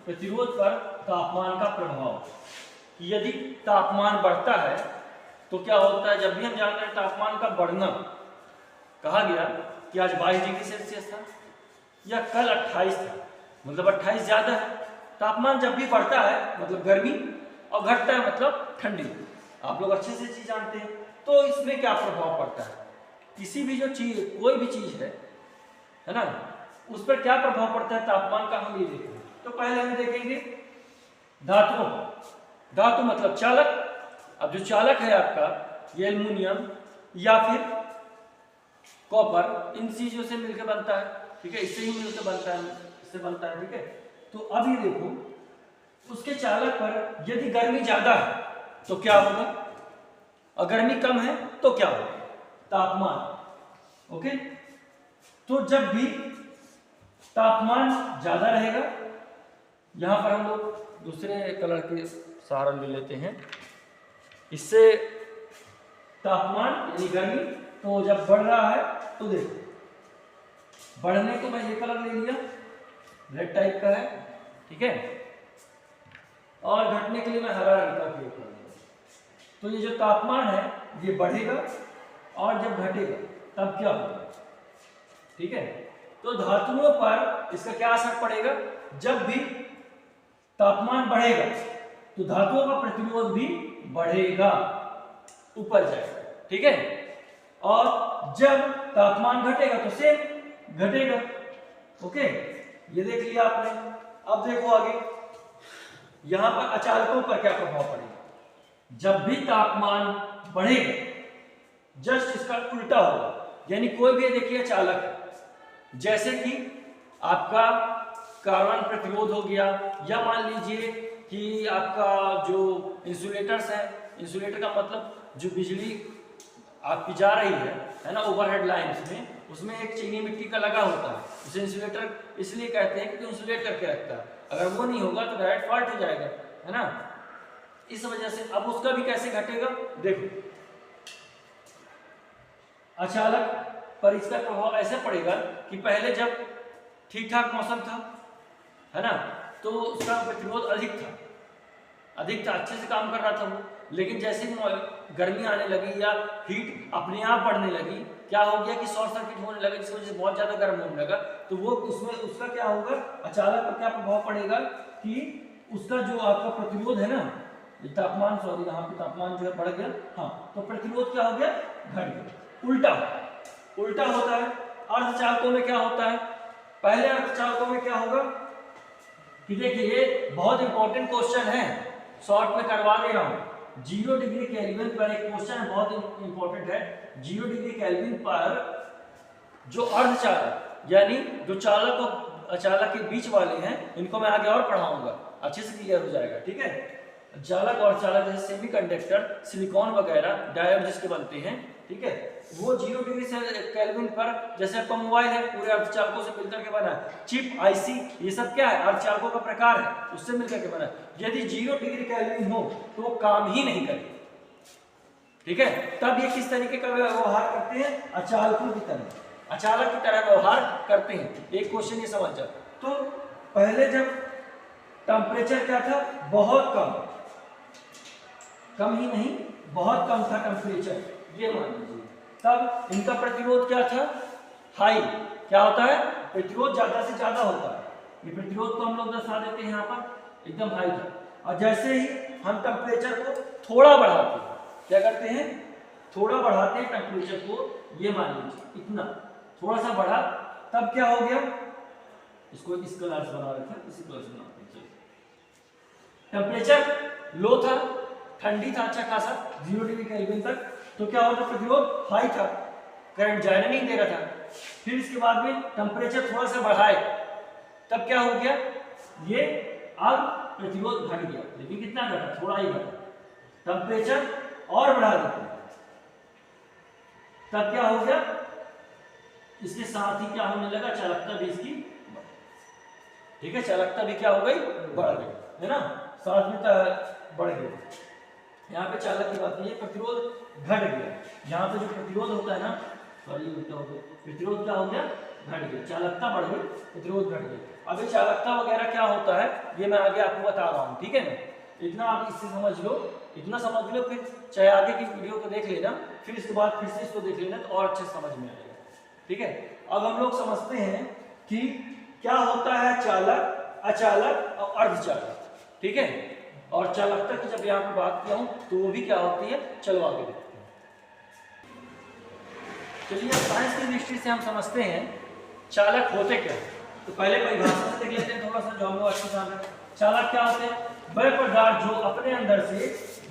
प्रतिरोध पर तापमान का प्रभाव। यदि तापमान बढ़ता है तो क्या होता है, जब भी हम जानते हैं तापमान का बढ़ना, कहा गया कि आज 22 डिग्री सेल्सियस था या कल 28 था, मतलब 28 ज़्यादा है। तापमान जब भी बढ़ता है मतलब गर्मी, और घटता है मतलब ठंडी। आप लोग अच्छे से चीज़ जानते हैं। तो इसमें क्या प्रभाव पड़ता है, किसी भी जो चीज़, कोई भी चीज़ है ना, उस पर क्या प्रभाव पड़ता है तापमान का, हम ये देखेंगे। तो पहले हम देखेंगे धातुओं। धातु मतलब चालक। अब जो चालक है आपका, ये एल्युमिनियम या फिर कॉपर, इन चीजों से मिलकर बनता है, ठीक है, इससे ही मिलकर बनता है, इससे बनता है, ठीक है। तो अब ये देखो, उसके चालक पर यदि गर्मी ज्यादा है तो क्या होगा, और गर्मी कम है तो क्या होगा, तापमान। ओके, तो जब भी तापमान ज्यादा रहेगा, यहां पर हम लोग दूसरे कलर के सहारा ले लेते हैं, इससे तापमान यानी गर्मी तो जब बढ़ रहा है तो देखो, बढ़ने को मैं ये कलर ले लिया, रेड टाइप का है, ठीक है, और घटने के लिए मैं हरा रंग का उपयोग कर लिया। तो ये जो तापमान है ये बढ़ेगा, और जब घटेगा तब क्या होगा, ठीक है। तो धातुओं पर इसका क्या असर पड़ेगा, जब भी तापमान बढ़ेगा तो धातुओं का प्रतिरोध भी बढ़ेगा, ऊपर जाएगा, ठीक है। और जब तापमान घटेगा तो सेम घटेगा। ओके, ये देख लिया आपने। अब देखो आगे, यहां पर अचालकों पर क्या प्रभाव पड़ेगा। जब भी तापमान बढ़ेगा, जस्ट इसका उल्टा होगा, यानी कोई भी देखिए चालक है, जैसे कि आपका कार्बन प्रतिरोध हो गया, या मान लीजिए कि आपका जो इंसुलेटर्स है, इंसुलेटर का मतलब जो बिजली आपकी जा रही है ना, ओवरहेड लाइंस में, उसमें एक चीनी मिट्टी का लगा होता है, उसे इंसुलेटर इसलिए कहते हैं क्योंकि इंसुलेट करके रखता है। अगर वो नहीं होगा तो डायरेक्ट फॉल्ट हो जाएगा, है ना, इस वजह से। अब उसका भी कैसे घटेगा, देखो, अचालक पर इसका प्रभाव ऐसे पड़ेगा कि पहले जब ठीक ठाक मौसम था, है ना, तो उसका प्रतिरोध अधिक था, अच्छे से काम कर रहा था वो। लेकिन जैसे ही गर्मी आने लगी या हीट अपने आप बढ़ने लगी, क्या हो गया कि शॉर्ट सर्किट होने लगा, जिसकी वजह से बहुत ज्यादा गर्म होने लगा, तो वो उसमें उसका क्या होगा, अचालक पर क्या प्रभाव पड़ेगा कि उसका जो आपका प्रतिरोध है ना, तापमान, सॉरी यहाँ पे तापमान जो है बढ़ गया, हाँ, तो प्रतिरोध क्या हो गया, घट गया। उल्टा होता है। अर्धचालकों में क्या होता है, पहले अर्धचालकों में क्या होगा कि देखिए, ये बहुत इंपॉर्टेंट क्वेश्चन है, शॉर्ट में करवा दे रहा हूं। 0 डिग्री केल्विन पर एक क्वेश्चन बहुत इंपॉर्टेंट है। 0 डिग्री केल्विन पर जो अर्धचालक यानी जो चालक और अचालक के बीच वाले हैं, इनको मैं आगे और पढ़ाऊंगा, अच्छे से क्लियर हो जाएगा, ठीक है। चालक और चालक जैसे सेमीकंडक्टर, सिलिकॉन वगैरह, डायोड जिसके बनते हैं, ठीक है, वो 0 डिग्री से केल्विन पर, जैसे आपका मोबाइल है पूरे अर्धचालकों से मिलकर के बना है, चिप, आईसी, ये सब क्या है, अर्धचालकों का प्रकार है, उससे मिलकर के बना है। यदि 0 डिग्री केल्विन हो तो वो काम ही नहीं करेगा, ठीक है। तब ये किस तरीके का व्यवहार करते हैं, अचालकों की तरह, अचालक की तरह व्यवहार करते हैं। एक क्वेश्चन ये समझ जाओ। तो पहले जब टेम्परेचर क्या था, बहुत कम ही नहीं, बहुत कम था टेम्परेचर, ये मान लीजिए, तब इनका प्रतिरोध क्या था, हाई। क्या होता है, प्रतिरोध ज्यादा से ज्यादा होता है। ये प्रतिरोध को हम लोग दर्शा देते हैं यहाँ पर, एकदम हाई था। और जैसे ही हम टेम्परेचर को थोड़ा बढ़ाते हैं, क्या करते हैं, थोड़ा बढ़ाते हैं टेम्परेचर को, ये मान लीजिए इतना, थोड़ा सा बढ़ा, तब क्या हो गया, इसको इस कलर से बना रखा है, इसी कलर से बनाते हैं। टेम्परेचर लो था, ठंडी था अच्छा खासा, 0 डिग्री केल्विन तक, तो क्या होता, प्रतिरोध हाई था, करंट जाने नहीं दे रहा था। फिर इसके बाद में टेम्परेचर थोड़ा सा बढ़ाए, तब क्या हो गया, ये अब प्रतिरोध घट गया, लेकिन कितना घटा, थोड़ा ही घटा। टेम्परेचर और बढ़ा देते हैं, तब क्या हो गया, इसके साथ ही क्या होने लगा, चालकता भी इसकी, ठीक है, चालकता भी क्या हो गई, बढ़ गई, है ना, साथ में बढ़ गई। यहाँ पे चालक की बात नहीं है, प्रतिरोध घट गया। यहाँ पे जो प्रतिरोध होता है ना, सॉरी उल्टा हो गया, प्रतिरोध क्या हो गया, घट गया, चालकता बढ़ गई, प्रतिरोध घट गया। अब ये चालकता वगैरह क्या होता है ये मैं आगे आपको बता रहा हूँ, ठीक है ना। इतना आप इससे समझ लो, इतना समझ लो, फिर चाहे आगे की वीडियो को देख लेना, फिर इसके बाद फिर से इसको देख लेना तो और अच्छे समझ में आएगा, ठीक है। अब हम लोग समझते हैं कि क्या होता है चालक, अचालक और अर्धचालक, ठीक है। और चालकता की जब यहाँ पर बात किया हूँ तो वो भी क्या होती है, चलो आगे देखते हैं। चलिए साइंस की दृष्टि से हम समझते हैं चालक होते क्या। तो पहले परिभाषा से देख लेते हैं थोड़ा सा, जो हम लोग अच्छे से जान रहे हैं। चालक क्या होते हैं, वह पदार्थ जो अपने अंदर से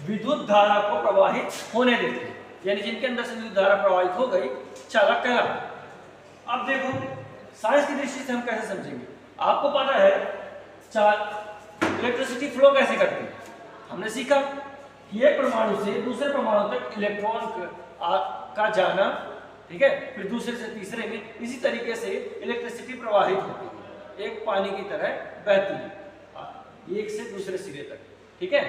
विद्युत धारा को प्रवाहित होने देते हैं, यानी जिनके अंदर से विद्युत धारा प्रवाहित हो गई, चालक कहलाते हैं। अब देखो साइंस की दृष्टि से हम कैसे समझेंगे। आपको पता है इलेक्ट्रिसिटी फ्लो कैसे करती है, हमने सीखा कि एक परमाणु से दूसरे परमाणु तक इलेक्ट्रॉन का जाना, ठीक है, फिर दूसरे से तीसरे में, इसी तरीके से इलेक्ट्रिसिटी प्रवाहित होती है, एक पानी की तरह बहती है एक से दूसरे सिरे तक, ठीक है।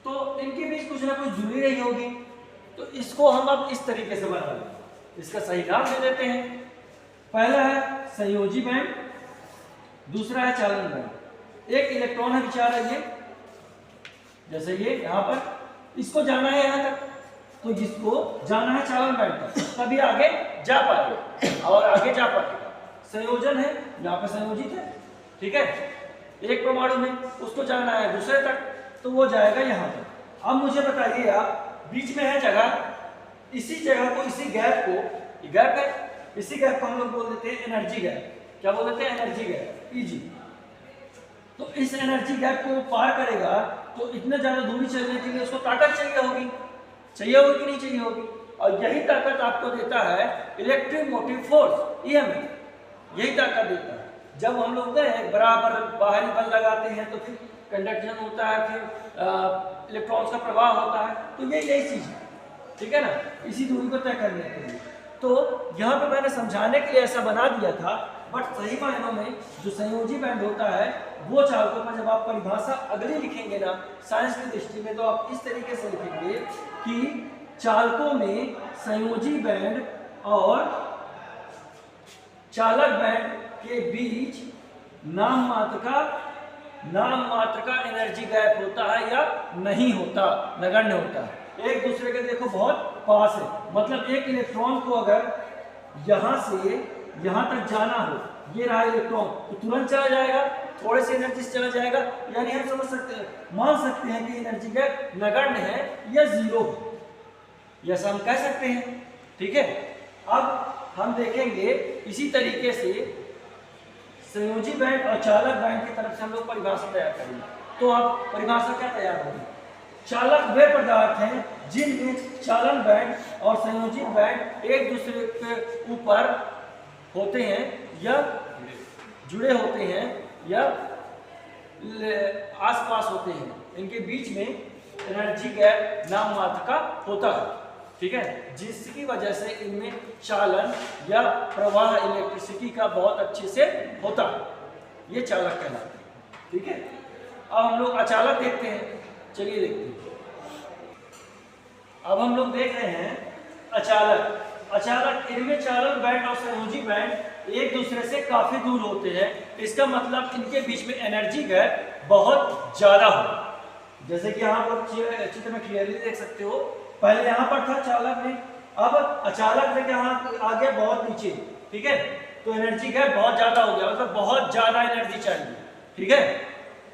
तो इनके बीच कुछ ना कुछ जुड़ी रही होगी, तो इसको हम अब इस तरीके से बना लेंगे, इसका सही नाम दे देते हैं। पहला है संयोजी बैंड, दूसरा है चालन बैंड। एक इलेक्ट्रॉन है विचार है ये, जैसे ये यहाँ पर, इसको जाना है यहाँ तक, तो इसको जाना है चालन बैंड तक, तभी आगे जा पाएगा और आगे जा पाएगा। संयोजन है, यहाँ पे संयोजित है, ठीक है, एक परमाणु में, उसको जाना है दूसरे तक, तो वो जाएगा यहाँ तक। अब मुझे बताइए आप, बीच में है जगह, इसी जगह को, इसी गैप को, ये गैप है, इसी गैप को हम लोग बोल देते हैं एनर्जी गैप। क्या बोल देते हैं, एनर्जी गैप, ईजी। तो इस एनर्जी गैप को पार करेगा तो इतना ज्यादा दूरी चलने के लिए उसको ताकत चाहिए होगी कि नहीं चाहिए होगी, और यही ताकत आपको देता है इलेक्ट्रोमोटिव फोर्स, ईएमएफ, यही ताकत देता है। जब हम लोग बराबर बाहरी बल लगाते हैं तो फिर कंडक्शन होता है, फिर इलेक्ट्रॉन्स का प्रवाह होता है, तो यही चीज है, ठीक है ना, इसी दूरी को तय करने के लिए। तो यहाँ पे मैंने समझाने के लिए ऐसा बना दिया था, बट सही मायनों में जो संयोजी बैंड होता है वो चालकों में, जब आप परिभाषा अगली लिखेंगे ना साइंस की दृष्टि में, तो आप इस तरीके से लिखेंगे कि चालकों में संयोजी बैंड और चालक बैंड के बीच नाम मात्र का एनर्जी गैप होता है या नहीं होता, नगण्य होता है। एक दूसरे के देखो बहुत पास है, मतलब एक इलेक्ट्रॉन को अगर यहां से यहां तक जाना हो, ये रहा इलेक्ट्रॉन, तो तुरंत चला जाएगा, थोड़े से एनर्जी से चला जाएगा, यानी हम समझ सकते हैं, मान सकते हैं कि एनर्जी गैप नगण्य है या जीरो है, यह हम कह सकते हैं, ठीक है। अब हम देखेंगे इसी तरीके से संयोजी बैंड और चालक बैंड की तरफ से हम लोग परिभाषा तैयार करेंगे। तो अब परिभाषा क्या तैयार होगी, चालक वे पदार्थ हैं जिनमें चालन बैंड और संयोजी बैंड एक दूसरे के ऊपर होते हैं या जुड़े होते हैं या आसपास होते हैं, इनके बीच में एनर्जी गैप नाम मात्र का होता है, ठीक है, जिसकी वजह से इनमें चालन या प्रवाह इलेक्ट्रिसिटी का बहुत अच्छे से होता है, ये चालक कहलाते हैं, ठीक है। अब हम लोग अचालक देखते हैं, चलिए देखते हैं। अब हम लोग देख रहे हैं अचालक, इनमें चालन बैंड और संयोजी बैंड एक दूसरे से काफी दूर होते हैं, इसका मतलब इनके बीच में एनर्जी गैप बहुत ज्यादा हो। जैसे कि यहाँ पर चित्र में क्लियरली देख सकते हो, पहले यहाँ पर था चालक में, अब अचालक में यहाँ आ गया बहुत नीचे, ठीक है, तो एनर्जी गैप बहुत ज्यादा हो गया, मतलब बहुत ज्यादा एनर्जी चाहिए, ठीक है।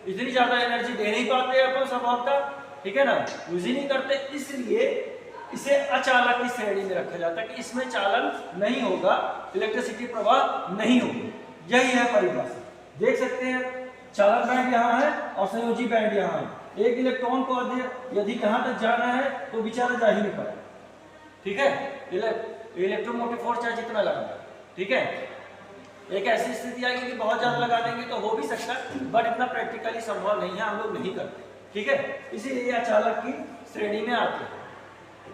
इतनी ज्यादा एनर्जी दे नहीं पाते अपन संभवतः, ठीक है ना, यूज ही नहीं करते, इसलिए इसे अचालक की श्रेणी में रखा जाता है कि इसमें चालन नहीं होगा, इलेक्ट्रिसिटी प्रवाह नहीं होगी, यही है परिभाषा। देख सकते हैं चालक बैंड यहाँ है और संयोजी बैंड यहाँ है, एक इलेक्ट्रॉन को यदि यहाँ तक जाना है तो बेचारा जा ही नहीं पाए, ठीक है, इलेक्ट्रोमोटिव फोर्स चाहे जितना लगा, ठीक है। एक ऐसी स्थिति आएगी कि बहुत ज्यादा लगा देंगे तो हो भी सकता है, बट इतना प्रैक्टिकली संभव नहीं है, हम लोग नहीं करते, ठीक है, इसीलिए अचालक की श्रेणी में आते हैं।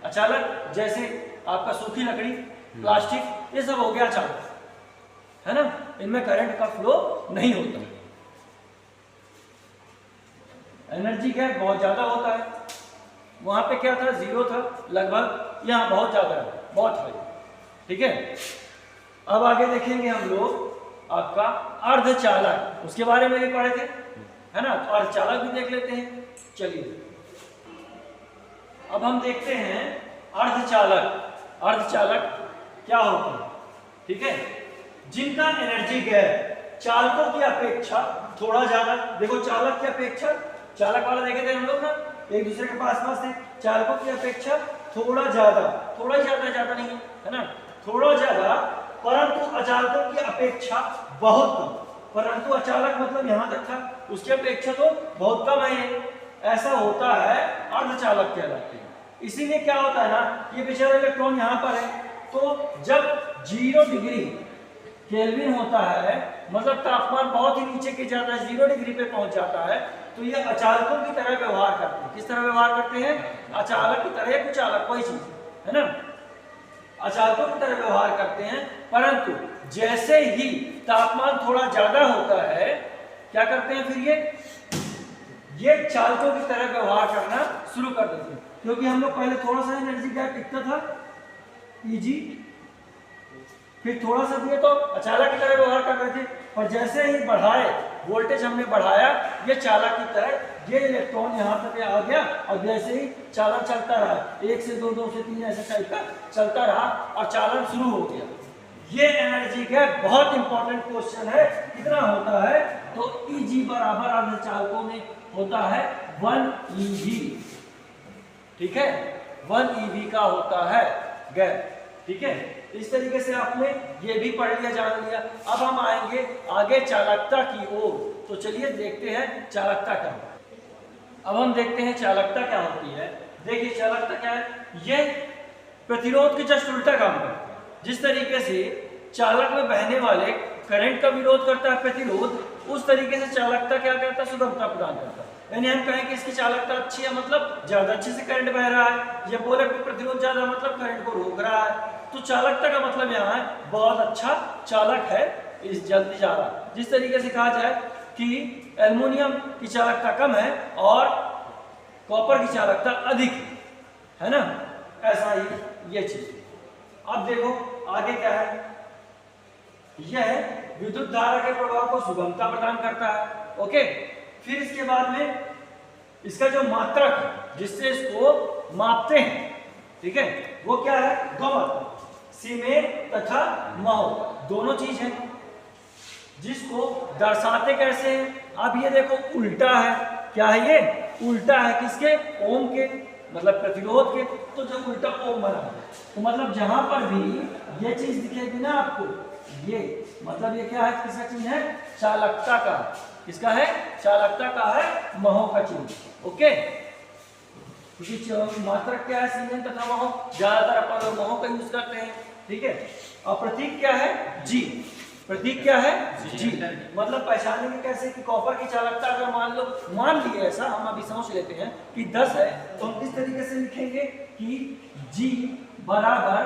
अचालक जैसे आपका सूखी लकड़ी, प्लास्टिक, ये सब हो गया अचालक, है ना, इनमें करंट का फ्लो नहीं होता, एनर्जी गैप बहुत ज्यादा होता है। वहां पे क्या था, जीरो था लगभग, यहाँ बहुत ज्यादा है, बहुत हाई, ठीक है। अब आगे देखेंगे हम लोग आपका अर्धचालक, उसके बारे में भी पढ़े थे, है ना। तो अर्धचालक भी देख लेते हैं। चलिए अब हम देखते हैं अर्धचालक। अर्धचालक क्या होते हैं, ठीक है, जिनका एनर्जी गैप चालकों की अपेक्षा थोड़ा ज्यादा। देखो चालक की अपेक्षा, चालक वाला देखे थे हम लोग ना, एक दूसरे के पास थे। चालकों की अपेक्षा थोड़ा ज्यादा, थोड़ा ही ज्यादा, ज्यादा नहीं है ना, थोड़ा ज्यादा, परंतु अचालकों की अपेक्षा बहुत कम। परंतु अचालक मतलब यहाँ तक था, उसकी अपेक्षा तो बहुत कम है, ऐसा होता है, अर्धचालक कहलाते हैं। इसीलिए क्या होता है ना, ये बेचारा इलेक्ट्रॉन यहाँ पर है, तो जब 0 डिग्री केल्विन होता है, मतलब तापमान बहुत ही नीचे के जाता है, 0 डिग्री पे पहुंच जाता है, तो ये अचालकों की तरह व्यवहार करते हैं। किस तरह व्यवहार करते हैं? अचालक की तरह, कुचालक कोई चीज है ना, अचालकों की तरह व्यवहार करते हैं। परंतु जैसे ही तापमान थोड़ा ज्यादा होता है, क्या करते हैं फिर ये चालकों की तरह व्यवहार करना शुरू कर देते हैं। क्योंकि हम लोग पहले थोड़ा सा एनर्जी गैप इतना था Eg, फिर थोड़ा सा दिए तो अचालक की तरह व्यवहार कर रहे थे, और जैसे ही बढ़ाए वोल्टेज हमने बढ़ाया, ये चालक की तरह, ये इलेक्ट्रॉन यहाँ तक आ गया, और जैसे ही चालन चलता रहा, 1 से 2, 2 से 3 ऐसे टाइप का चलता रहा, और चालन शुरू हो गया। ये एनर्जी गैप बहुत इंपॉर्टेंट क्वेश्चन है। कितना होता है? तो Eg बराबर अर्धचालकों में होता है 1 eV, ठीक है, 1 eV का होता है गैप, ठीक है। इस तरीके से आपने ये भी पढ़ लिया, जान लिया। अब हम आएंगे आगे चालकता की ओर। तो चलिए देखते हैं चालकता क्या है। अब हम देखते हैं चालकता क्या होती है। देखिए चालकता क्या है, ये प्रतिरोध के जस्ट उल्टा काम करता है। जिस तरीके से चालक में बहने वाले करंट का विरोध करता है प्रतिरोध, उस तरीके से चालकता क्या करता है? सुगमता प्रदान करता है। यानी हम कहें कि इसकी चालकता अच्छी है, मतलब ज्यादा अच्छे से करंट बह रहा है, या बोले प्रतिरोध ज्यादा मतलब करंट को रोक रहा है। तो चालकता का मतलब यहाँ है बहुत अच्छा चालक है, इस जल्दी जा रहा है। जिस तरीके से कहा जाए कि एल्युमिनियम की चालकता कम है और कॉपर की चालकता अधिक है ना, ऐसा ही ये चीज। अब देखो आगे क्या है, यह विद्युत धारा के प्रभाव को सुगमता प्रदान करता है। ओके, फिर इसके बाद में इसका जो मात्रक जिससे इसको मापते हैं, ठीक है, वो क्या है? दो मात्रक, सीमेंट तथा महो, दोनों चीज है, जिसको दर्शाते कैसे हैं? अब ये देखो उल्टा है, क्या है ये? उल्टा है किसके? ओम के, मतलब प्रतिरोध के। तो जब उल्टा ओम बना, तो मतलब जहां पर भी ये चीज दिखेगी ना आपको, ये मतलब ये क्या है? किसका चिन्ह है? चालकता का। किसका है? चालकता का है, महो का चिन्ह। ओके, क्योंकि मात्रक क्या है? सीमेंट तथा महो, ज्यादातर अपन लोग महो का यूज करते हैं, ठीक है। और प्रतीक क्या है? जी। प्रतीक क्या है? जी। मतलब पहचानेंगे कैसे कि कॉपर की चालकता अगर मान लिए ऐसा, हम अभी समझ लेते हैं कि 10 है, तो हम किस तरीके से लिखेंगे कि जी बराबर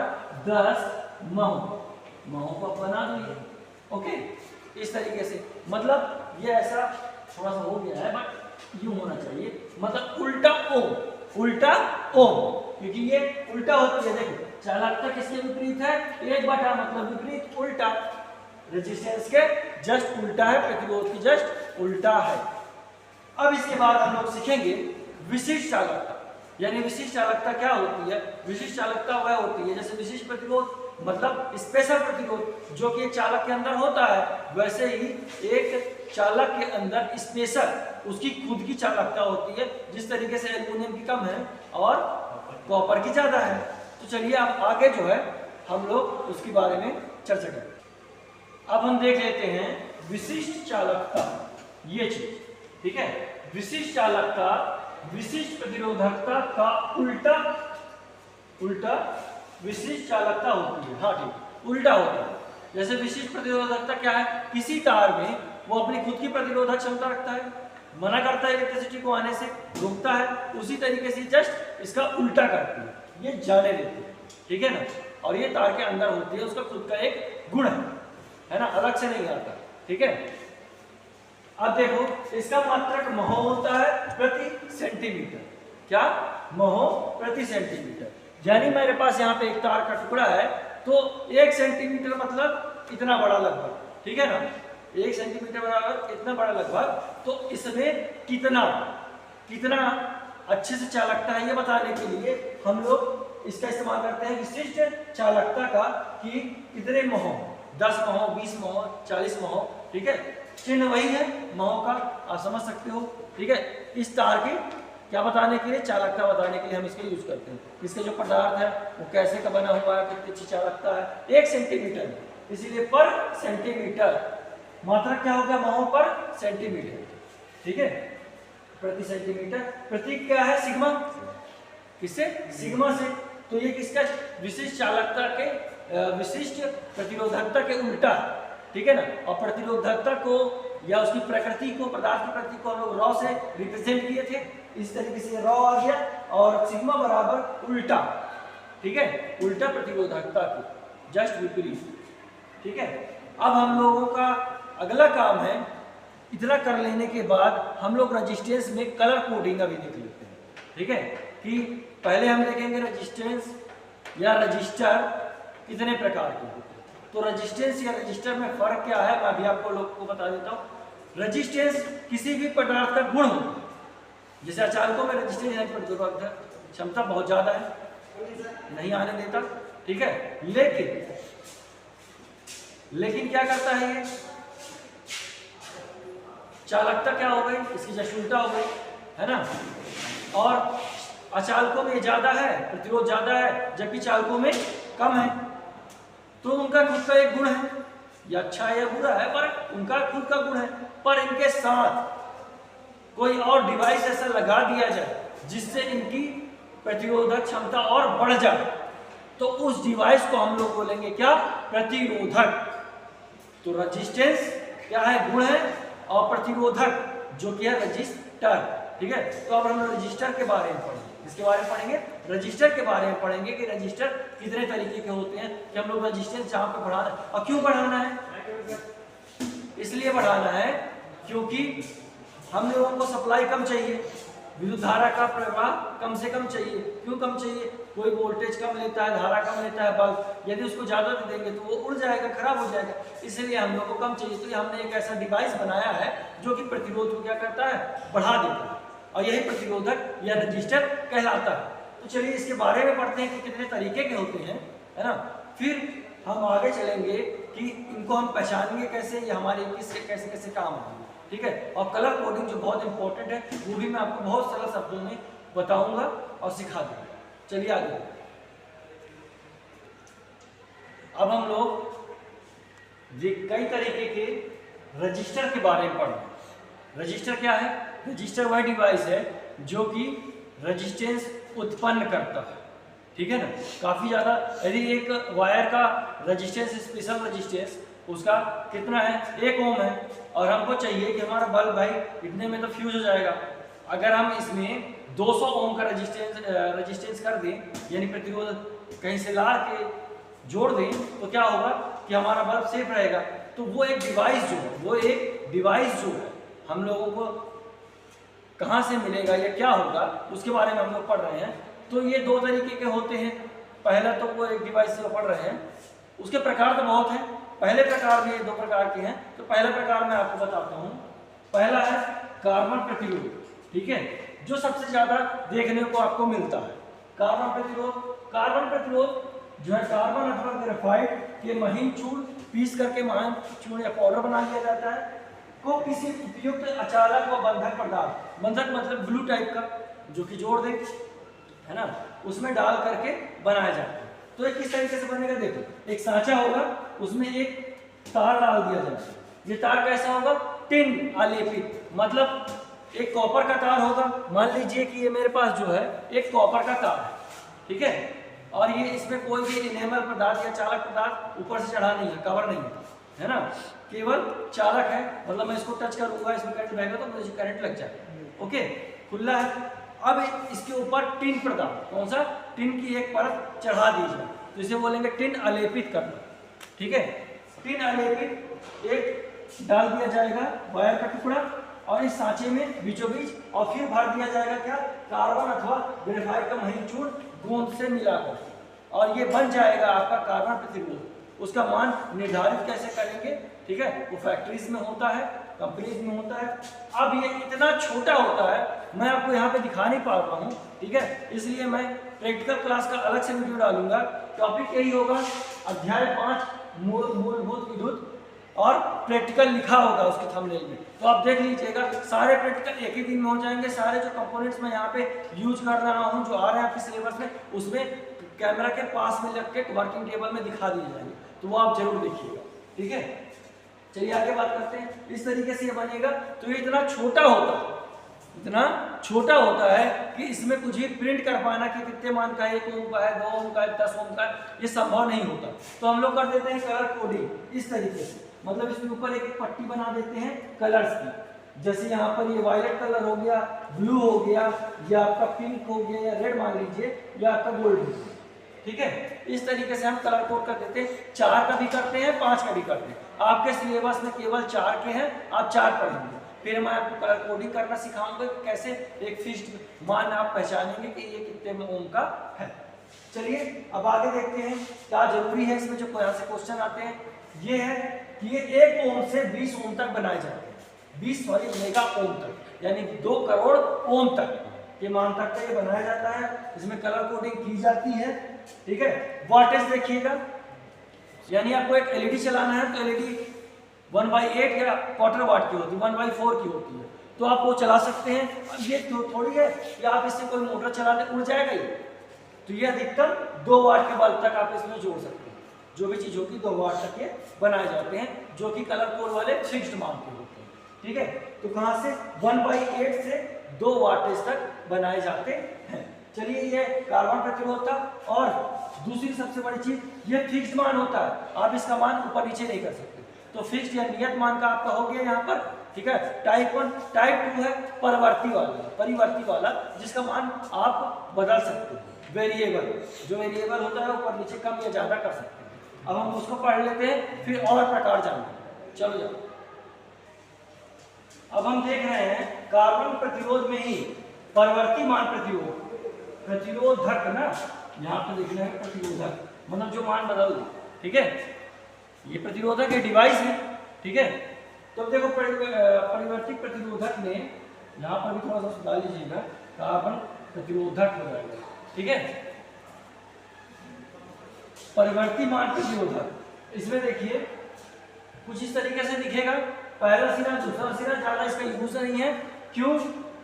10 महो। महो को बना दो, ओके, इस तरीके से। मतलब ये ऐसा थोड़ा सा हो गया है, बट यूं होना चाहिए, मतलब उल्टा ओम, उल्टा ओम, क्योंकि ये उल्टा होती है। देखो चालकता किसके विपरीत है? 1/, मतलब विपरीत, उल्टा। रेजिस्टेंस के जस्ट उल्टा है, प्रतिरोध की जस्ट उल्टा है। अब इसके बाद हम लोग सीखेंगे विशिष्ट चालकता। यानी विशिष्ट चालकता क्या होती है? विशिष्ट चालकता वह होती है जैसे विशिष्ट प्रतिरोध, मतलब स्पेशल प्रतिरोध जो कि एक चालक के अंदर होता है, वैसे ही एक चालक के अंदर स्पेशल उसकी खुद की चालकता होती है। जिस तरीके से एल्युमिनियम की कम है और कॉपर की ज्यादा है। तो चलिए अब आगे जो है हम लोग उसके बारे में चर्चा करें। अब हम देख लेते हैं विशिष्ट चालकता, ये चीज, ठीक है। विशिष्ट चालकता विशिष्ट प्रतिरोधकता का उल्टा विशिष्ट चालकता होती है। हाँ ठीक, उल्टा होता है। जैसे विशिष्ट प्रतिरोधकता क्या है? किसी तार में वो अपनी खुद की प्रतिरोधक क्षमता रखता है, मना करता है इलेक्ट्रिसिटी को आने से, रोकता है। उसी तरीके से जस्ट इसका उल्टा करती है, ये जाने देती है, ठीक है ना। और ये तार के अंदर होती है, उसका खुद का एक गुण है ना, अलग से नहीं आता, ठीक है। अब देखो इसका मात्रक महो होता है प्रति सेंटीमीटर। क्या? महो प्रति सेंटीमीटर। यानी मेरे पास यहाँ पे एक तार का टुकड़ा है, तो 1 सेंटीमीटर मतलब इतना बड़ा लगभग, ठीक है ना, 1 सेंटीमीटर बराबर इतना बड़ा लगभग। तो इसमें कितना कितना अच्छे से चालकता है ये बताने के लिए हम लोग इसका इस्तेमाल करते हैं विशिष्ट चालकता का, कि कितने महो, 10 महो, 20 महो, 40 महो, ठीक है। चिन्ह वही है महो का, आप समझ सकते हो, ठीक है। इस तार के क्या बताने के लिए, चालकता बताने के लिए हम इसका यूज करते हैं। इसका जो पदार्थ है वो कैसे का बना हुआ है, कितनी अच्छी चालकता है, 1 सेंटीमीटर, इसीलिए पर सेंटीमीटर, मात्रा क्या होगा महो पर सेंटीमीटर, ठीक है, प्रति सेंटीमीटर। प्रतीक क्या है, सिग्मा, किससे, सिग्मा से। तो ये किसका, विशिष्ट चालकता के, विशिष्ट प्रतिरोधकता के उल्टा, ठीक है ना। और प्रतिरोधकता को या उसकी प्रकृति को, पदार्थ की प्रकृति को हम लोग रॉ से रिप्रेजेंट किए थे, इस तरीके से रॉ आ गया, और सिग्मा बराबर उल्टा, ठीक है, उल्टा प्रतिरोधकता की, जस्ट विपरीत, ठीक है। अब हम लोगों का अगला काम है, इतना कर लेने के बाद हम लोग रजिस्टेंस में कलर कोडिंग अभी देख लेते हैं, ठीक है। कि पहले हम देखेंगे रजिस्टेंस या रजिस्टर कितने प्रकार के होते हैं। तो रजिस्टेंस या रजिस्टर में फर्क क्या है, मैं अभी आपको लोग को बता देता हूँ। रजिस्टेंस किसी भी पदार्थ का गुण होता है, जैसे अचालकों में रजिस्टेंस यानी प्रतिरोधक क्षमता बहुत ज्यादा है, नहीं आने देता, ठीक है। लेकिन क्या करता है ये, चालकता क्या हो गई, इसकी जशुलता हो गई, है ना। और अचालकों में ज्यादा है, प्रतिरोध ज्यादा है, जबकि चालकों में कम है। तो उनका खुद का एक गुण है, या अच्छा है या बुरा है, पर उनका खुद का गुण है। पर इनके साथ कोई और डिवाइस ऐसा लगा दिया जाए जिससे इनकी प्रतिरोधक क्षमता और बढ़ जाए, तो उस डिवाइस को हम लोग बोलेंगे क्या, प्रतिरोधक। तो रजिस्टेंस क्या है, गुण है, और प्रतिरोधक जो कि है रजिस्टर, ठीक है। तो अब हम रजिस्टर के बारे में पढ़ेंगे, इसके बारे में पढ़ेंगे, रजिस्टर के बारे में पढ़ेंगे कि रजिस्टर कितने तरीके के होते हैं, कि हम लोग रजिस्टेंस जहाँ पे बढ़ाना है। और क्यों बढ़ाना है, इसलिए बढ़ाना है क्योंकि हम लोगों को सप्लाई कम चाहिए, विद्युत धारा का प्रवाह कम से कम चाहिए। क्यों कम चाहिए, कोई वोल्टेज कम लेता है, धारा कम लेता है बल्ब, यदि उसको ज़्यादा दे देंगे तो वो उड़ जाएगा, खराब हो जाएगा, इसलिए हम लोग को कम चाहिए। तो ये हमने एक ऐसा डिवाइस बनाया है जो कि प्रतिरोध को क्या करता है, बढ़ा देता है, और यही प्रतिरोधक या रजिस्टर कहलाता है। तो चलिए इसके बारे में पढ़ते हैं कि कितने तरीके के होते हैं, है ना। फिर हम आगे चलेंगे कि इनको हम पहचानेंगे कैसे, ये हमारे किससे कैसे कैसे काम होंगे, ठीक है। और कलर कोडिंग जो बहुत इंपॉर्टेंट है, वो भी मैं आपको बहुत सरल शब्दों में बताऊंगा और सिखा दूंगा। चलिए आगे। अब हम लोग कई तरीके के रजिस्टर के बारे में पढ़ेंगे। रजिस्टर क्या है, रजिस्टर वह डिवाइस है जो कि रजिस्टेंस उत्पन्न करता है, ठीक है ना। काफी ज्यादा, यदि एक वायर का रजिस्टेंस, स्पेशल रजिस्टेंस उसका कितना है, 1 ओम है, और हमको चाहिए कि हमारा बल्ब भाई इतने में तो फ्यूज हो जाएगा। अगर हम इसमें 200 ओम का रजिस्टेंस कर दें, यानी प्रतिरोध कहीं से ला के जोड़ दें, तो क्या होगा कि हमारा बल्ब सेफ रहेगा। तो वो एक डिवाइस जो है, हम लोगों को कहाँ से मिलेगा या क्या होगा उसके बारे में हम लोग पढ़ रहे हैं। तो ये 2 तरीके के होते हैं। पहला तो वो एक डिवाइस से पढ़ रहे हैं, उसके प्रकार तो बहुत हैं। पहले प्रकार में 2 प्रकार के हैं। तो पहला प्रकार मैं आपको बताता हूँ। पहला है कार्बन प्रतिरोध, ठीक है, जो सबसे ज्यादा देखने को आपको मिलता है। कार्बन प्रतिरोध जो है, कार्बन अथवा ग्रेफाइट के महीन चूर्ण पीस करके महीन चूर्ण या पाउडर बना लिया जाता है, को किसी उपयुक्त अचालक व बंधक पदार्थ, बंधक मतलब ग्लू टाइप का जो कि जोड़ दे, है ना, उसमें डाल करके बनाया जाता है। तो ये किस तरीके से बनेगा, देखो, एक सांचा होगा, उसमें एक तार डाल दिया जाएगा। ये तार कैसा होगा, टिन आलेपित, मतलब एक कॉपर का तार होगा। मान लीजिए कि ये मेरे पास जो है एक कॉपर का तार है, ठीक है, और ये इसमें कोई भी इनेमल पदार्थ या चालक पदार्थ ऊपर से चढ़ा नहीं है, कवर नहीं है ना, केवल चालक है। मतलब मैं इसको टच करूंगा, इसमें करंट बहेगा तो मुझे करंट लग जाएगा, ओके, खुला है। अब इसके ऊपर टिन पदार्थ, कौन सा, टिन की एक परत चढ़ा दी जाए, तो इसे बोलेंगे टिन आलेपित करना, ठीक है। टिन आलेपित एक डाल दिया जाएगा वायर का टुकड़ा, और इस सांचे में बीचों बीच, और फिर भर दिया जाएगा क्या, कार्बन अथवा ग्रेफाइट का महीन चूर्ण गोंद से मिलाकर, और ये बन जाएगा आपका कार्बन प्रतिरोध। उसका मान निर्धारित कैसे करेंगे, ठीक है, वो फैक्ट्रीज में होता है, कंपनीज में होता है। अब ये इतना छोटा होता है, मैं आपको यहाँ पे दिखा नहीं पा रहा हूँ, ठीक है, इसलिए मैं प्रैक्टिकल क्लास का अलग से वीडियो डालूंगा। टॉपिक यही होगा, अध्याय 5 मूलभूत विद्युत, और प्रैक्टिकल लिखा होगा उसके थंबनेल में, तो आप देख लीजिएगा। सारे प्रैक्टिकल एक ही दिन में हो जाएंगे। सारे जो कंपोनेंट्स मैं यहाँ पे यूज कर रहा हूँ, जो आ रहे हैं आपके सिलेबस में, उसमें कैमरा के पास में लग के वर्किंग टेबल में दिखा दिए जाएंगे, तो वो आप जरूर देखिएगा, ठीक है। चलिए आगे बात करते हैं। इस तरीके से ये बनेगा। तो ये इतना छोटा होता है, इतना छोटा होता है कि इसमें कुछ ही प्रिंट कर पाना कि कितने मान का है, 1 ओम का है, 2 ओम का है, 10 ओम का है, ये संभव नहीं होता। तो हम लोग कर देते हैं कलर कोडिंग इस तरीके से, मतलब इसके ऊपर एक पट्टी बना देते हैं कलर्स की। जैसे यहाँ पर ये वायलेट कलर हो गया, ब्लू हो गया, या आपका पिंक हो गया, या रेड मान लीजिए, या आपका गोल्ड हो गया, ठीक है। इस तरीके से हम कलर कोड कर देते हैं। 4 का भी करते हैं, 5 का भी करते हैं। आपके सिलेबस में केवल 4 के हैं, आप 4 पढ़ेंगे। फिर मैं आपको कलर कोडिंग करना सिखाऊंगा कि कैसे एक फिक्स्ड मान आप पहचानेंगे कि ये कितने ओम का है। चलिए अब आगे देखते हैं क्या जरूरी है इसमें, जो यहाँ से क्वेश्चन आते हैं। ये है कि ये 1 ओम से 20 ओम तक बनाए जाते हैं, 20 मेगा ओम तक, यानी 2 करोड़ ओम तक के मान तक का ये बनाया जाता है। इसमें कलर कोडिंग की जाती है, ठीक है। वोल्टेज देखिएगा, यानी आपको एक एलईडी चलाना है तो एलईडी 1/8 या क्वार्टर वाट की होती है, 1/4 की होती है, तो आप वो चला सकते हैं। अब ये थोड़ी है कि आप इससे कोई मोटर चला दे उड़ जाएगा ये, तो ये अधिकतम 2 वाट के बल्ब तक आप इसमें जोड़ सकते हैं। जो भी चीज होगी 2 वाट तक ये बनाए जाते हैं, जो कि कलर कोड वाले फिक्स्ड मान के होते हैं, ठीक है। तो कहाँ से 1/8 से 2 वाटेज तक बनाए जाते हैं। चलिए ये कार्बन प्रतिरोध था। और दूसरी सबसे बड़ी चीज, ये फिक्स्ड मान होता है, आप इसका मान ऊपर नीचे नहीं कर सकते। तो फिक्स्ड या नियत मान का आपका हो गया यहाँ पर, ठीक है। टाइप 1, टाइप 2 है परिवर्ती वाला, जिसका मान आप बदल सकते हैं। वेरिएबल, जो वेरिएबल होता है ऊपर नीचे कम या ज्यादा कर सकते हैं। अब हम उसको पढ़ लेते हैं, फिर और प्रकार जानेंगे। चलो जाओ। अब हम देख रहे हैं कार्बन प्रतिरोध में ही परिवर्ती मान प्रतिरोधक ना, यहाँ पे देखना है प्रतिरोधक, मतलब जो मान बदल दे, ठीक है। ये प्रतिरोधक एक डिवाइस है, ठीक है। तो देखो परिवर्तित प्रतिरोधक में यहाँ पर भी थोड़ा सा सुधार लीजिएगा, कार्बन प्रतिरोधक हो जाएगा, ठीक है। परिवर्ती मान प्रतिरोधक, इसमें देखिए कुछ इस तरीके से दिखेगा। पहला सिरा, दूसरा सिरा, ज्यादा इसका यूज नहीं है। क्यों?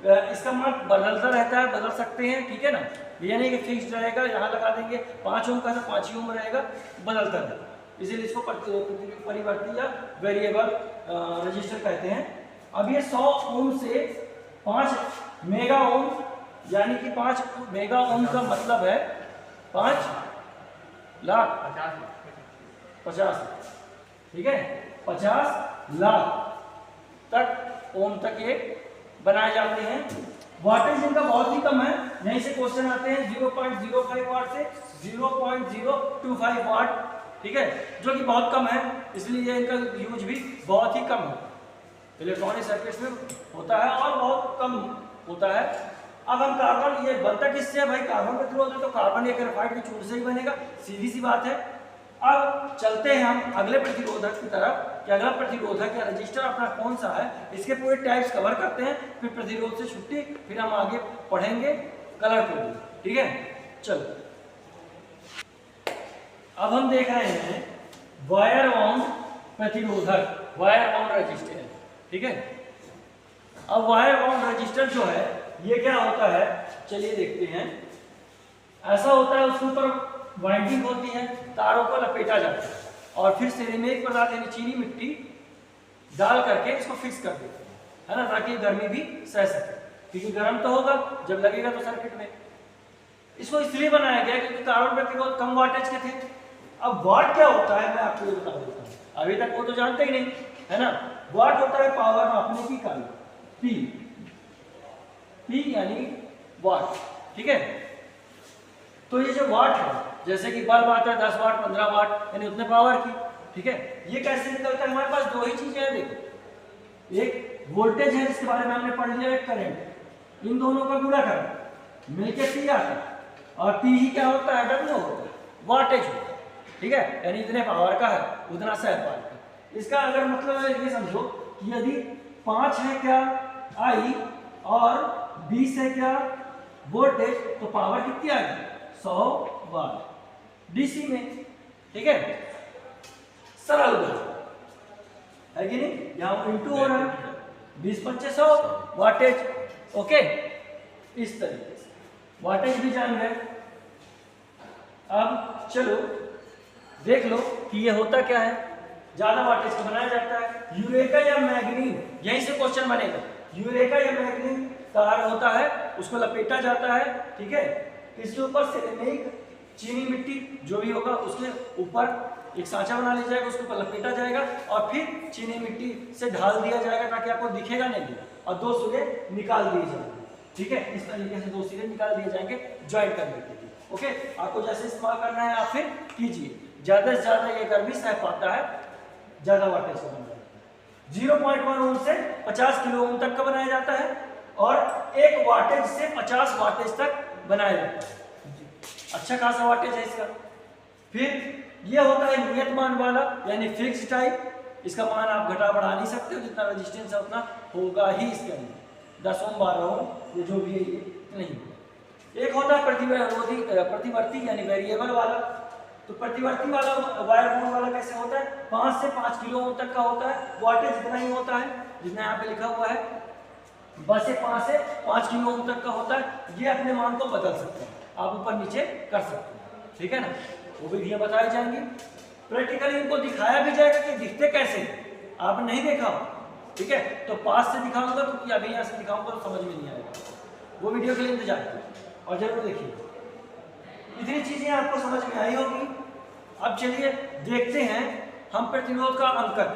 इसका मान बदलता रहता है, बदल सकते हैं, ठीक है ना। ये नहीं कि फिक्स्ड रहेगा, यहाँ लगा देंगे 5 ओम का तो 5 ही ओम रहेगा, बदलता रहेगा। इसीलिए इसको परिवर्ती या वेरिएबल रजिस्टर कहते हैं। अब ये 100 ओम से 5 मेगा ओम, यानी कि 5 मेगा ओम का मतलब है 5 लाख 50, ठीक है, 50 लाख तक ओम तक ये बनाए जाते हैं। वाटेज इनका बहुत ही कम है, यहीं से क्वेश्चन आते हैं 0.05 वाट से 0.025 वाट, ठीक है, जो कि बहुत कम है, इसलिए इनका यूज भी बहुत ही कम है। इलेक्ट्रॉनिक सर्किट्स में होता है और बहुत कम होता है। अब हम कार्बन, ये बनता किससे है भाई? कार्बन प्रतिरोध है, तो कार्बन एक ग्रेफाइट की चूड़ से ही बनेगा, सीधी सी बात है। अब चलते हैं हम अगले प्रतिरोधक की तरफ कि अगला प्रतिरोधक या रजिस्टर अपना कौन सा है। इसके पूरे टाइप्स कवर करते हैं, फिर प्रतिरोध से छुट्टी, फिर हम आगे पढ़ेंगे कलर कोडिंग, ठीक है। चलो अब हम देख रहे हैं वायर बाउंड प्रतिरोधक, वायर बाउंड रजिस्टर, ठीक है। अब वायर बाउंड रजिस्टर जो है ये क्या होता है, चलिए देखते हैं। ऐसा होता है, उसके ऊपर वाइंडिंग होती है, तारों को लपेटा जाता है और फिर सिरेमिक पदार्थ यानी चीनी मिट्टी डाल करके इसको फिक्स कर देते हैं, है ना, ताकि गर्मी भी सह सके, क्योंकि गर्म तो होगा जब लगेगा तो सर्किट में। इसको इसलिए बनाया गया क्योंकि कार्बन प्रतिरोध कम वाटेज के थे। अब वाट क्या होता है मैं आपको ये बता देता हूँ, अभी तक वो तो जानते ही नहीं, है ना। वाट होता है पावर मापने की इकाई, पी यानी वाट, ठीक है। तो ये जो वाट है, जैसे कि बल्ब आता है 10 वाट 15 वाट यानी उतने पावर की, ठीक है। ये कैसे निकलता है? हमारे पास दो ही चीजें हैं, देखो, एक वोल्टेज है जिसके बारे में हमने पढ़ लिया, एक करंट, इन दोनों का गुणा कर मिलके पी आता है, और पी ही क्या होता है? डब्ल्यू होता है, वाटेज होता है, ठीक है, यानी इतने पावर का है उतना सेट पावर का। इसका अगर मतलब है ये समझो कि यदि 5 है क्या आई और 20 है क्या वोल्टेज, तो पावर कितनी आएगी 100 वाट डीसी में। ठीक है, सरल बात है कि नहीं, यहाँ इंटू हो रहा है 20-2500 वाटेज। ओके, इस तरीके से वाटेज भी जान गए। अब चलो देख लो कि ये होता क्या है, ज्यादा वाटेज का बनाया जाता है यूरेका या मैग्नीज, यहीं से क्वेश्चन बनेगा। यूरेका या मैग्नीज तार होता है, उसको लपेटा जाता है, ठीक है, इसके ऊपर सिरेमिक चीनी मिट्टी जो भी होगा उसके ऊपर एक सांचा बना लिया जाएगा, उसके ऊपर लपेटा जाएगा और फिर चीनी मिट्टी से ढाल दिया जाएगा ताकि आपको दिखेगा नहीं, और 2 सिरे निकाल दिए जाएंगे। ठीक है, इस तरीके से 2 सिरे निकाल दिए जाएंगे ज्वाइंट करने के लिए। ओके, आपको जैसे इस्तेमाल करना है आप फिर कीजिए। ज्यादा से ज्यादा ये गर्मी सह पाता है, ज्यादा वाटेज का बन जाता है। 0.1 ओम से 50 किलो ओम तक का बनाया जाता है और 1 वाटेज से 50 वाटेज तक बनाया जाता है। अच्छा खासा वाटेज है इसका। फिर ये होता है नियत मान वाला यानी फिक्स टाइप, इसका मान आप घटा बढ़ा नहीं सकते हो, जितना रेजिस्टेंस है उतना होगा ही इसके अंदर, 10 ओम 12 ओम ये जो भी है ये नहीं होगा। एक होता है प्रतिवर्ती यानी वेरिएबल वाला। तो प्रतिवर्ती वाला वायर बोन वाला कैसे होता है, 5 से 5 किलो ओम तक का होता है, वाटेज इतना ही होता है जितना यहाँ पे लिखा हुआ है, बस ये 5 से 5 किलो ओम तक का होता है। ये अपने मान को बदल सकते हैं, आप ऊपर नीचे कर सकते हैं, ठीक है ना, वो विधियां बताई जाएंगी। प्रैक्टिकली इनको दिखाया भी जाएगा कि दिखते कैसे, आप नहीं देखा हो, ठीक है, तो पास से दिखाऊंगा क्योंकि अभी यहाँ से दिखाऊंगा तो समझ में नहीं आएगा, वो वीडियो के लिए इंतजार करिए और जरूर देखिए। इतनी चीजें आपको समझ में आई होगी। अब चलिए देखते हैं हम प्रतिरोध का अंकर।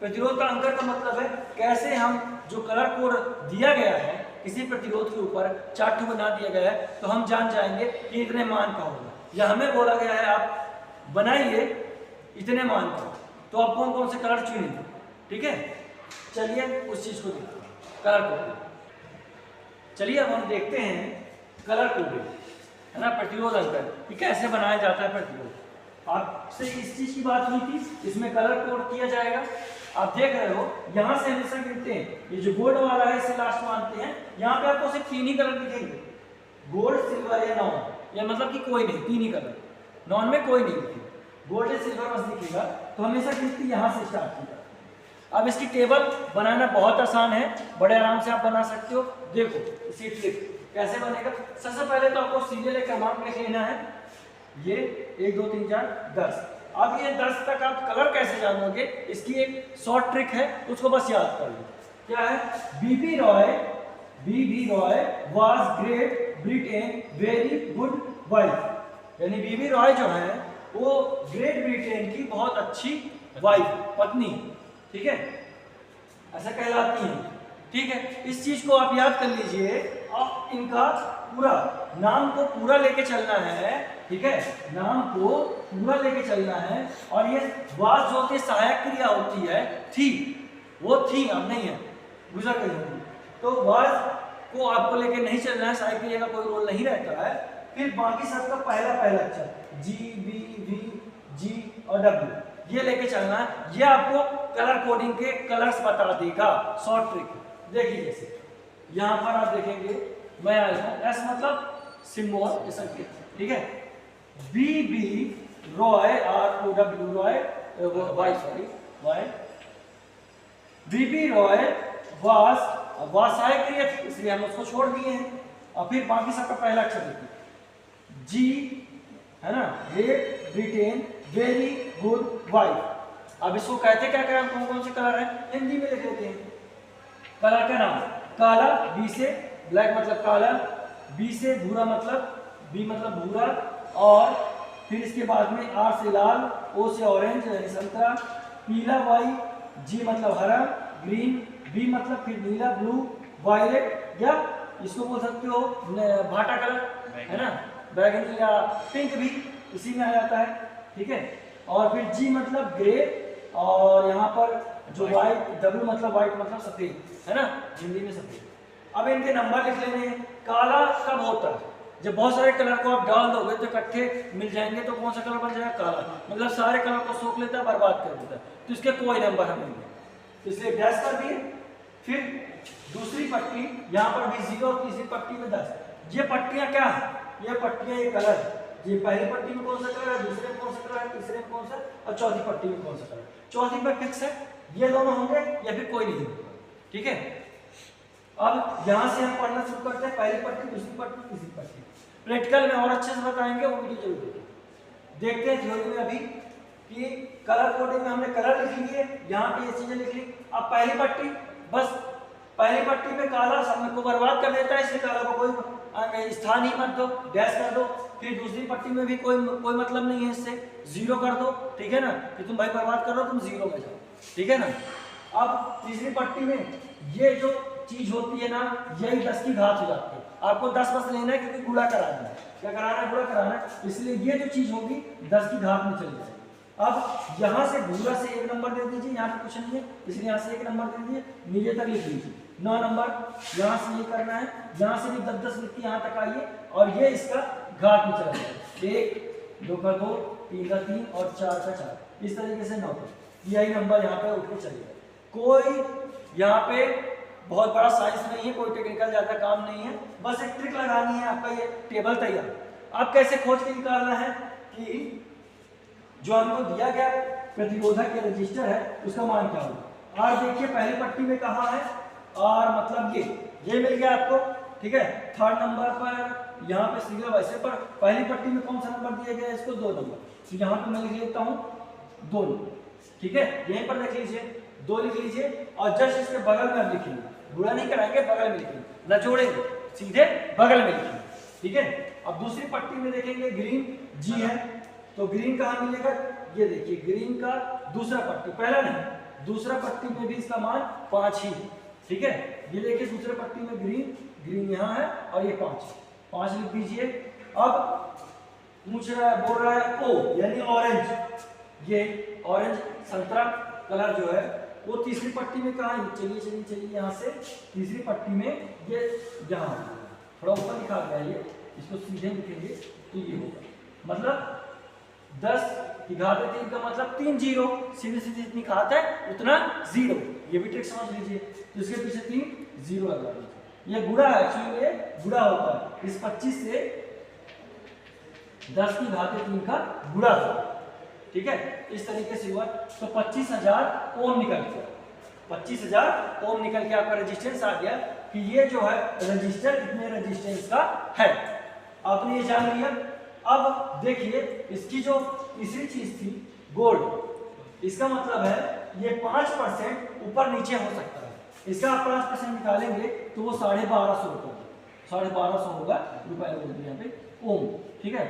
प्रतिरोध का अंकर का मतलब है कैसे हम जो कलर कोड दिया गया है किसी प्रतिरोध के ऊपर चार्ट बना दिया गया है, तो हम जान जाएंगे कि इतने मान का होगा, या हमें बोला गया है आप बनाइए इतने मान का, तो आप कौन कौन से कलर चुनेंगे। ठीक है, चलिए उस चीज को देखते हैं, कलर कोड। चलिए अब हम देखते हैं कलर कोड है ना, प्रतिरोध अंतर कि कैसे बनाया जाता है प्रतिरोध। आपसे इस चीज की बात हुई थी, इसमें कलर कोड किया जाएगा। आप देख रहे हो यहाँ से हमेशा गिनते हैं, ये जो गोल्ड वाला है इसे लास्ट मानते हैं। यहाँ पे आपको सिर्फ 3 ही कलर दिखेंगे, गोल्ड सिल्वर या नॉन, या मतलब कि कोई नहीं, 3 ही कलर, नॉन में कोई नहीं दिखेगा, गोल्ड या सिल्वर बस दिखेगा। तो हमेशा गिनती यहाँ से स्टार्ट की जाती है। अब इसकी टेबल बनाना बहुत आसान है, बड़े आराम से आप बना सकते हो। देखो इसी ट्रिक कैसे बनेगा। सबसे पहले तो आपको सीरियल क्रमांक लिख लेना है, ये 1 2 3 4 10। अब ये 10 तक आप कलर कैसे जानोगे, इसकी एक शॉर्ट ट्रिक है, उसको बस याद कर लो। क्या है, BB Roy was great Britain very good wife, यानी बीबी रॉय जो है वो ग्रेट ब्रिटेन की बहुत अच्छी वाइफ, पत्नी, ठीक है, ऐसा कहलाती है। ठीक है, इस चीज को आप याद कर लीजिए। अब इनका पूरा नाम को पूरा लेके चलना है, ठीक है, नाम को पूरा लेके चलना है। और ये वाज जो होती है सहायक क्रिया होती है, थी, वो थी, अब नहीं है, गुजर गई होती। तो वाज को आपको लेके नहीं चलना है, सहायक क्रिया का कोई रोल नहीं रहता है। फिर बाकी सबका पहला अक्षर जी बी वी जी और डब्ल्यू ये लेके चलना है। ये आपको कलर कोडिंग के कलर्स बता देगा, शॉर्ट ट्रिक। देखिए जैसे यहाँ पर आप देखेंगे, मैं आया हूँ, एस मतलब सिंबल संकेत, ठीक है, B B Roy R O W Roy Y sorry Y, B B Roy वासाय क्रिया थी इसलिए हम उसको छोड़ दिए हैं। और फिर बाकी सबका पहला अक्षर देखिए, जी है ना, great Britain very good wife. अब इसको कहते क्या क्या, कौन कौन से कलर है, हिंदी में लिख लेते हैं। कलर का नाम, काला, बी से ब्लैक मतलब काला, बी से भूरा मतलब बी मतलब भूरा, और फिर इसके बाद में आर से लाल, ओ से ऑरेंज यानी संतरा, पीला वाई, जी मतलब हरा, ग्रीन, बी मतलब फिर नीला ब्लू, वायलेट, या इसको बोल सकते हो भाटा कलर है ना, बैगनी या पिंक भी इसी में आ जाता है, ठीक है। और फिर जी मतलब ग्रे, और यहाँ पर जो व्हाइट, डब्ल्यू मतलब व्हाइट मतलब सफेद है ना, हिंदी में सफेद। अब इनके नंबर लिख लेने हैं। काला कब होता है, जब बहुत सारे कलर को आप डाल दोगे तो इकट्ठे मिल जाएंगे तो कौन सा कलर बन जाएगा? काला। मतलब सारे कलर को सोख लेता है, बर्बाद कर देता है, तो इसके कोई नंबर हमें नहीं, इसलिए डैश कर दिए। फिर दूसरी पट्टी यहाँ पर भी 0 और तीसरी पट्टी में 10। ये पट्टियाँ क्या है? ये पट्टियाँ ये कलर, ये पहली पट्टी में कौन सा कलर है, दूसरे में कौन सा कलर है, तीसरे में कौन सा, और चौथी पट्टी में कौन सा कलर। चौथी में फिक्स है, ये दोनों होंगे या फिर कोई नहीं होगा, ठीक है। अब यहाँ से हम पढ़ना शुरू करते हैं, पहली पट्टी, दूसरी पट्टी, तीसरी पट्टी। प्रैक्टिकल में और अच्छे से बताएंगे, वो वीडियो जरूर देखें। देखते हैं थ्योरी में अभी कि कलर कोडिंग में हमने कलर लिख लिए, यहाँ पे ये चीजें लिख ली। अब पहली पट्टी, बस पहली पट्टी में काला समय को बर्बाद कर देता है, इसलिए काला को कोई स्थान ही मत दो, डैश कर दो। फिर दूसरी पट्टी में भी कोई मतलब नहीं है, इससे 0 कर दो, ठीक है ना, कि तुम भाई बर्बाद कर रहे हो, तुम 0 में जाओ, ठीक है ना। अब तीसरी पट्टी में ये जो चीज होती है ना, यही 10 की घात हो जाती है। आपको 10 बस लेना है क्योंकि गुणा कराना है, क्या कराना है? गुणा कराना है, इसलिए ये जो चीज होगी 10 की घात में चली जाएगी। अब यहाँ से भूरा से 1 नंबर दे दीजिए, यहाँ पे कुछ नहीं है इसलिए यहाँ से 1 नंबर दे दीजिए, नीचे तक लिख लीजिए 9 नंबर। यहाँ से ये करना है, यहाँ से भी 10-10 लिख के यहाँ तक आइए और ये इसका घात में चला जाएगा। 1 2 का 2, 3 का 3 और 4 का 4, इस तरीके से 9 तक यही नंबर यहाँ पे उठ के चलेगा। कोई यहाँ पे बहुत बड़ा साइंस नहीं है, कोई टेक्निकल ज्यादा काम नहीं है, बस एक ट्रिक लगानी है, आपका ये टेबल तैयार। अब कैसे खोज के निकालना है कि जो हमको दिया गया प्रतिरोधक के रजिस्टर है उसका मान क्या होगा। और देखिए पहली पट्टी में कहाँ है, और मतलब ये मिल गया आपको, ठीक है। थर्ड नंबर पर यहाँ पे सीरियल वैसे पर पहली पट्टी में कौन सा नंबर दिया गया है, इसको 2 नंबर, तो यहाँ पे मैं लिख लेता हूँ 2, ठीक है। यहीं पर देख लीजिए 2 लिख लीजिए और जस्ट इसके बगल में आप लिखेंगे, बुरा नहीं कराएंगे, बगल में लिखेंगे, न जोड़ेंगे, सीधे बगल में लिखेंगे, ठीक है। अब दूसरी पट्टी में देखेंगे ग्रीन G है, तो ग्रीन कहाँ मिलेगा, ये देखिए ग्रीन का दूसरा पट्टी, पहला नहीं, दूसरा पट्टी में भी इसका मान 5 ही, ठीक है। ये देखिए दूसरे पट्टी में ग्रीन यहाँ है और ये 5 लिख दीजिए। अब पूछ रहा है, बोल रहा है O यानी ऑरेंज, ये ऑरेंज संतरा कलर जो है वो तीसरी पट्टी में कहाँ है, चलिए यहाँ से तीसरी पट्टी में ये यहाँ थोड़ा ऊपर लिखा गया है, ये इसको सीधे लिखेंगे तो ये होगा, मतलब 10 की घात 3 का मतलब 3 0, सीधे जितनी घात है उतना 0, ये भी ट्रिक समझ लीजिए। तो इसके पीछे 3 0 लगा दीजिए। ये गुणा है, एक्चुअली ये गुणा होता है, इस 25 से 10 की घात 3 का गुणा होगा, ठीक है। इस तरीके से हुआ तो 25,000 ओम निकल गया, 25,000 ओम निकल के आपका रेजिस्टेंस आ गया कि ये जो है रजिस्टर इतने रेजिस्टेंस का है, आपने ये जान लिया। अब देखिए इसकी जो तीसरी चीज थी गोल्ड, इसका मतलब है ये 5% ऊपर नीचे हो सकता है, इसका आप 5% निकालेंगे तो वो 1250 रुपये, 1250 होगा रुपए यहाँ पे ओम, ठीक है।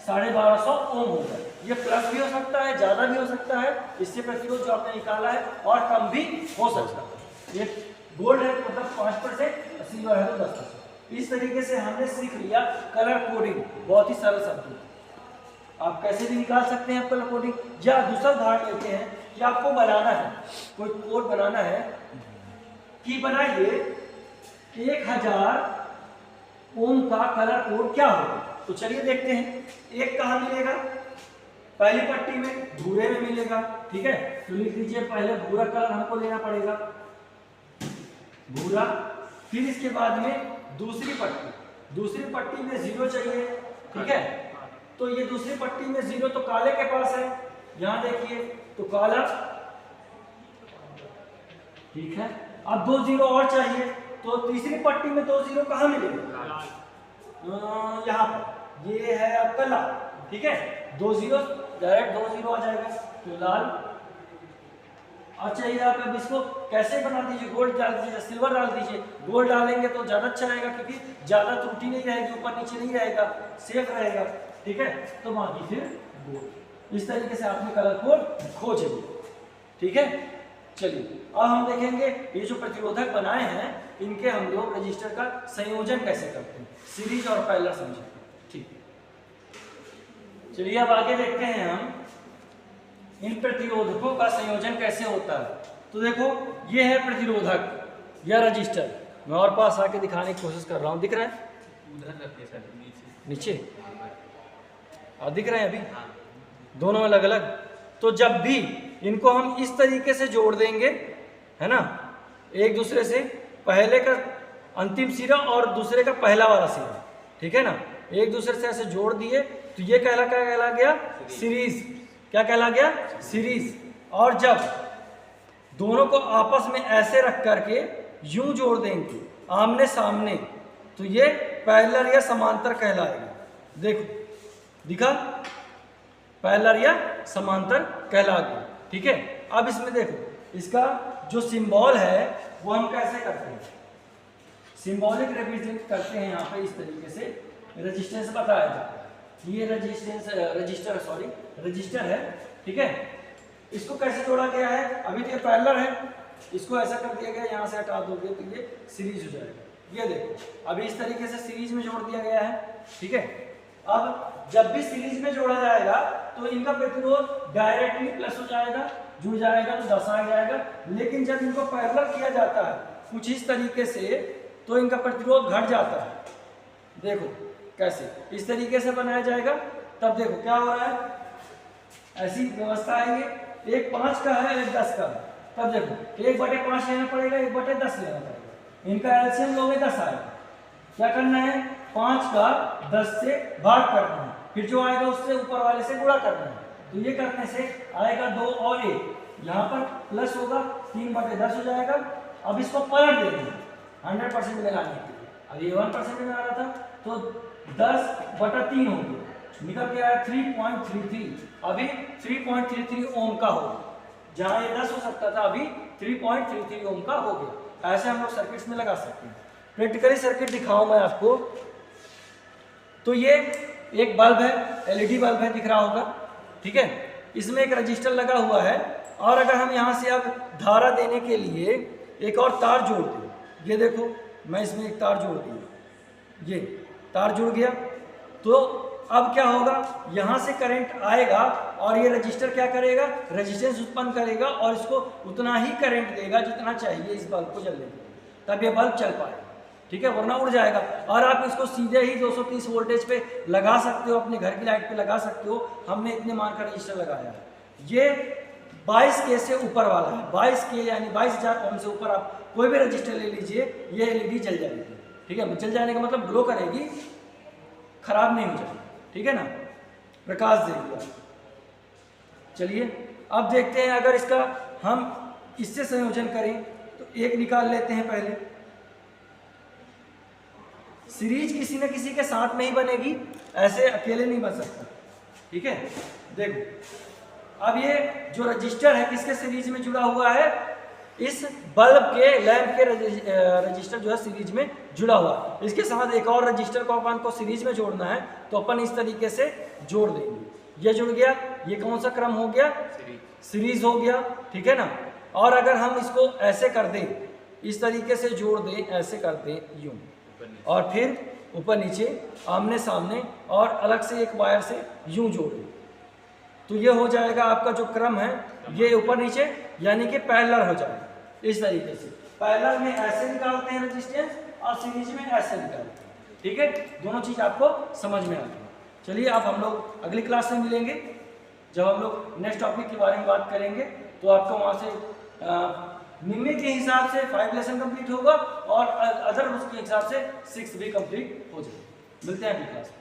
1250 ओम होगा, ये प्लस भी हो सकता है, ज्यादा भी हो सकता है, इससे प्रतिरोध जो आपने निकाला है और कम भी हो सकता है। ये गोल्ड है मतलब 5%, सिल्वर है तो 10%। इस तरीके से हमने सीख लिया कलर कोडिंग, बहुत ही सरल शब्द, आप कैसे भी निकाल सकते हैं कलर कोडिंग। या दूसरा उदाहरण लेते हैं कि आपको बनाना है, कोई कोड बनाना है कि बनाइए 1000 ओम का कलर कोड क्या होगा। तो चलिए देखते हैं, एक कहाँ मिलेगा, पहली पट्टी में भूरे में मिलेगा, ठीक है। तो लिख दीजिए पहले भूरा कलर हमको लेना पड़ेगा, भूरा। फिर इसके बाद में दूसरी पट्टी में 0 चाहिए, ठीक है। तो ये दूसरी पट्टी में 0 तो काले के पास है, यहां देखिए तो काला, ठीक है। अब 2 0 और चाहिए, तो तीसरी पट्टी में 2 0 कहाँ मिलेगा, यहाँ पर ये है आपका लाल, ठीक है। 2 0 डायरेक्ट 2 0 आ जाएगा तो लाल। अच्छा ये आप अब इसको कैसे बना दीजिए, गोल्ड डाल दीजिए, सिल्वर डाल दीजिए। गोल्ड डालेंगे तो ज़्यादा अच्छा रहेगा क्योंकि ज़्यादा त्रुटि नहीं रहेगी, ऊपर नीचे नहीं रहेगा, सेफ रहेगा, ठीक है। तो बाकी फिर गोल्ड, इस तरीके से आपने कलर कोड खोजेंगे, ठीक है। चलिए अब हम देखेंगे ये जो प्रतिरोधक बनाए हैं इनके हम लोग रजिस्टर का संयोजन कैसे करते हैं, सीरीज और पैरेलल समझेंगे, ठीक है। चलिए अब आगे देखते हैं हम इन प्रतिरोधकों का संयोजन कैसे होता है। तो देखो ये है प्रतिरोधक या रजिस्टर, मैं और पास आके दिखाने की कोशिश कर रहा हूँ, दिख रहा है, उधर रखिए सर नीचे। नीचे दिख रहे हैं अभी दोनों अलग अलग। तो जब भी इनको हम इस तरीके से जोड़ देंगे, है ना, एक दूसरे से, पहले का अंतिम सिरा और दूसरे का पहला वाला सिरा, ठीक है ना, एक दूसरे से ऐसे जोड़ दिए तो ये क्या कहला गया? सीरीज। क्या कहला गया? सीरीज। और जब दोनों को आपस में ऐसे रख करके यूं जोड़ देंगे आमने सामने तो ये पैरेलल या समांतर कहलाएगा। देखो दिखा, पैरेलल या समांतर कहला गया, ठीक है। अब इसमें देखो इसका जो सिंबल है वो हम कैसे करते हैं, सिंबॉलिक रिप्रेजेंट करते हैं यहाँ पे इस तरीके से। रेजिस्टेंस बताया जाता है, ये रजिस्टर है, ठीक है। इसको कैसे जोड़ा गया है? अभी तो ये पैरेलल है, इसको ऐसा कर दिया गया, यहाँ से हटा दोगे तो ये सीरीज हो जाएगा। ये देखो अभी इस तरीके से सीरीज में जोड़ दिया गया है, ठीक है। अब जब भी सीरीज में जोड़ा जाएगा तो इनका प्रतिरोध डायरेक्टली प्लस हो जाएगा, जुड़ जाएगा तो 10 आ जाएगा। लेकिन जब इनको पैरेलल किया जाता है कुछ इस तरीके से तो इनका प्रतिरोध घट जाता है। देखो कैसे, इस तरीके से बनाया जाएगा, तब देखो क्या हो रहा है, ऐसी व्यवस्था आएगी, एक 5 का है एक 10 का है, तब देखो 1/5 लेना पड़ेगा, 1/10 लेना पड़ेगा, इनका एलसीएम लोगे 10 आएगा। क्या करना है, 5 का 10 से भाग करना है, फिर जो आएगा उससे ऊपर वाले से गुणा करना है। तो ये करने से आएगा 2 और 1, यहाँ पर प्लस होगा, 3/10 हो जाएगा। अब इसको पलट देंगे 100% में लगाने के लिए, अब ये 1% में आ रहा था तो 10/3 हो गया, निकल के आया 3.33। अभी 3.33 ओम का होगा, जहाँ ये 10 हो सकता था अभी 3.33 ओम का हो गया। ऐसे हम लोग सर्किट्स में लगा सकते हैं। प्रैक्टिकली सर्किट दिखाऊं मैं आपको, तो ये एक बल्ब है, एलईडी बल्ब है, दिख रहा होगा, ठीक है। इसमें एक रजिस्टर लगा हुआ है और अगर हम यहाँ से अब धारा देने के लिए एक और तार जोड़ दें, ये देखो मैं इसमें एक तार जोड़ दिया, ये तार जुड़ गया, तो अब क्या होगा, यहाँ से करंट आएगा और ये रजिस्टर क्या करेगा, रेजिस्टेंस उत्पन्न करेगा और इसको उतना ही करंट देगा जितना चाहिए इस बल्ब को जलने के लिए, तब ये बल्ब चल पाएगा, ठीक है, वरना उड़ जाएगा। और आप इसको सीधे ही 230 वोल्टेज पे लगा सकते हो, अपने घर की लाइट पे लगा सकते हो। हमने इतने मान का रजिस्टर लगाया है। ये 22K से ऊपर वाला है, 22K यानी 22,000 ओम से ऊपर आप कोई भी रजिस्टर ले लीजिए, ये एलईडी जल जाएगी, ठीक है। जल जाने का मतलब ग्लो करेगी, खराब नहीं हो जाएगी, ठीक है ना, प्रकाश देगी। चलिए अब देखते हैं, अगर इसका हम इससे संयोजन करें तो एक निकाल लेते हैं पहले। सीरीज किसी न किसी के साथ में ही बनेगी, ऐसे अकेले नहीं बन सकता, ठीक है। देखो अब ये जो रजिस्टर है किसके सीरीज में जुड़ा हुआ है, इस बल्ब के लैंप के रजिस्टर जो है सीरीज में जुड़ा हुआ। इसके साथ एक और रजिस्टर को अपन को सीरीज में जोड़ना है, तो अपन इस तरीके से जोड़ देंगे। ये जुड़ गया, ये कौन सा क्रम हो गया, सीरीज हो गया, ठीक है ना। और अगर हम इसको ऐसे कर दें, इस तरीके से जोड़ दें, ऐसे कर दें यूं, और फिर ऊपर नीचे आमने सामने और अलग से एक वायर से यूं जोड़ें, तो ये हो जाएगा आपका जो क्रम है, ये ऊपर नीचे यानी कि पैरेलल हो जाएगा। इस तरीके से पैरेलल में ऐसे निकालते हैं रेजिस्टेंस और सीरीज में ऐसे निकालते हैं, ठीक है। दोनों चीज आपको समझ में आती है। चलिए अब हम लोग अगली क्लास में मिलेंगे, जब हम लोग नेक्स्ट टॉपिक के बारे में बात करेंगे, तो आपको वहाँ से निम्न के हिसाब से 5 लेसन कंप्लीट होगा और अदर उसके हिसाब से 6 भी कंप्लीट हो जाएगा। मिलते हैं अगली क्लास में।